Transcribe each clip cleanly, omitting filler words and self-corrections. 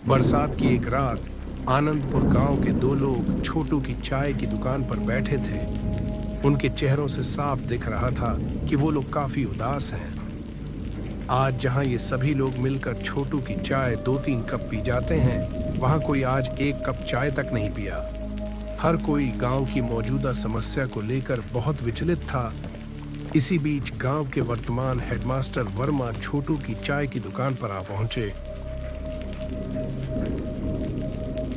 बरसात की एक रात आनंदपुर गांव के दो लोग छोटू की चाय की दुकान पर बैठे थे। उनके चेहरों से साफ दिख रहा था कि वो लोग काफी उदास हैं। आज जहां ये सभी लोग मिलकर छोटू की चाय 2-3 कप पी जाते हैं, वहां कोई आज 1 कप चाय तक नहीं पिया। हर कोई गांव की मौजूदा समस्या को लेकर बहुत विचलित था। इसी बीच गांव के वर्तमान हेडमास्टर वर्मा छोटू की चाय की दुकान पर आ पहुंचे।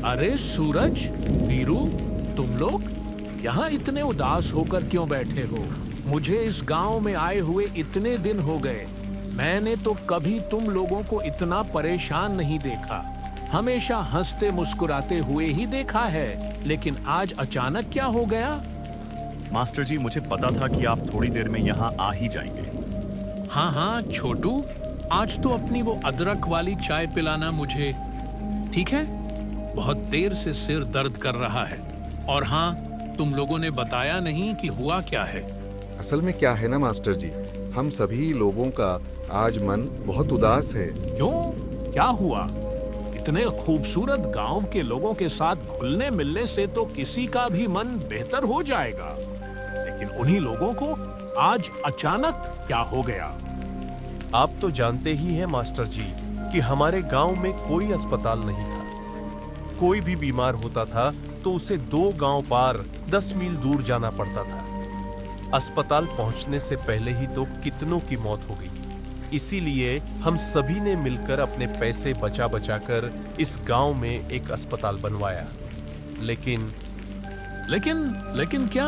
अरे सूरज, वीरू, तुम लोग यहाँ इतने उदास होकर क्यों बैठे हो? मुझे इस गांव में आए हुए इतने दिन हो गए। मैंने तो कभी तुम लोगों को इतना परेशान नहीं देखा। हमेशा हंसते मुस्कुराते हुए ही देखा है, लेकिन आज अचानक क्या हो गया? मास्टर जी, मुझे पता था कि आप थोड़ी देर में यहाँ आ ही जाएंगे। हाँ हाँ छोटू, आज तो अपनी वो अदरक वाली चाय पिलाना मुझे, ठीक है? बहुत देर से सिर दर्द कर रहा है। और हाँ, तुम लोगों ने बताया नहीं कि हुआ क्या है। असल में क्या है ना मास्टर जी, हम सभी लोगों का आज मन बहुत उदास है। क्यों? क्या हुआ? इतने खूबसूरत गांव के लोगों के साथ घुलने मिलने से तो किसी का भी मन बेहतर हो जाएगा, लेकिन उन्हीं लोगों को आज अचानक क्या हो गया? आप तो जानते ही हैं मास्टर जी कि हमारे गांव में कोई अस्पताल नहीं था। कोई भी बीमार होता था तो उसे 2 गांव पार 10 मील दूर जाना पड़ता था। अस्पताल पहुंचने से पहले ही तो कितनों की मौत हो गई। इसीलिए हम सभी ने मिलकर अपने पैसे बचा बचा कर इस गांव में एक अस्पताल बनवाया। लेकिन क्या?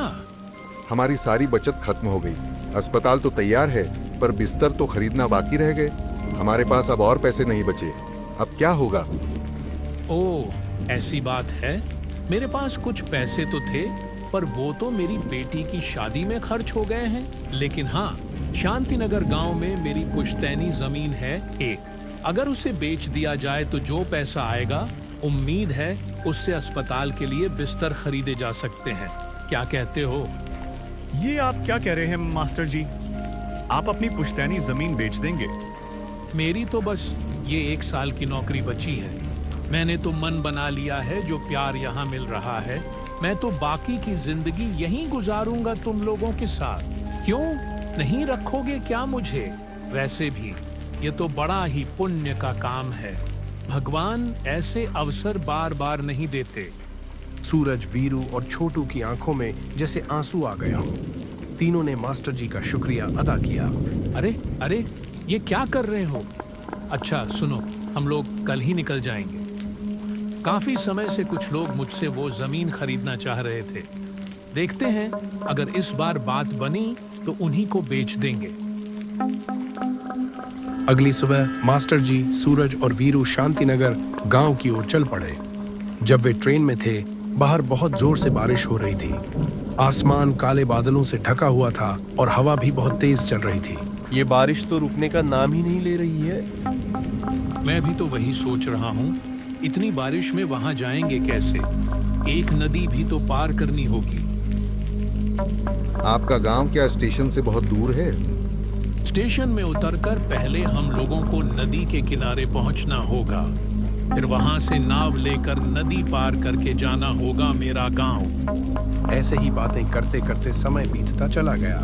हमारी सारी बचत खत्म हो गई। अस्पताल तो तैयार है, पर बिस्तर तो खरीदना बाकी रह गए। हमारे पास अब और पैसे नहीं बचे। अब क्या होगा? ओह, ऐसी बात है। मेरे पास कुछ पैसे तो थे, पर वो तो मेरी बेटी की शादी में खर्च हो गए हैं। लेकिन हाँ, शांतिनगर गांव में मेरी पुश्तैनी जमीन है एक। अगर उसे बेच दिया जाए तो जो पैसा आएगा, उम्मीद है उससे अस्पताल के लिए बिस्तर खरीदे जा सकते हैं। क्या कहते हो? ये आप क्या कह रहे हैं मास्टर जी? आप अपनी पुश्तैनी जमीन बेच देंगे? मेरी तो बस ये 1 साल की नौकरी बची है। मैंने तो मन बना लिया है, जो प्यार यहाँ मिल रहा है, मैं तो बाकी की जिंदगी यहीं गुजारूंगा तुम लोगों के साथ। क्यों नहीं रखोगे क्या मुझे? वैसे भी ये तो बड़ा ही पुण्य का काम है। भगवान ऐसे अवसर बार बार नहीं देते। सूरज, वीरू और छोटू की आंखों में जैसे आंसू आ गया हो। तीनों ने मास्टर जी का शुक्रिया अदा किया। अरे, ये क्या कर रहे हो? अच्छा सुनो, हम लोग कल ही निकल जाएंगे। काफी समय से कुछ लोग मुझसे वो जमीन खरीदना चाह रहे थे। देखते हैं, अगर इस बार बात बनी तो उन्हीं को बेच देंगे। अगली सुबह मास्टर जी, सूरज और वीरू शांतिनगर गांव की ओर चल पड़े। जब वे ट्रेन में थे, बाहर बहुत जोर से बारिश हो रही थी। आसमान काले बादलों से ढका हुआ था और हवा भी बहुत तेज चल रही थी। ये बारिश तो रुकने का नाम ही नहीं ले रही है। मैं भी तो वही सोच रहा हूँ। इतनी बारिश में वहां जाएंगे कैसे? एक नदी भी तो पार करनी होगी। आपका गांव क्या स्टेशन से बहुत दूर है? स्टेशन में उतरकर पहले हम लोगों को नदी के किनारे पहुंचना होगा। फिर वहां से नाव लेकर नदी पार करके जाना होगा मेरा गांव। ऐसे ही बातें करते करते समय बीतता चला गया।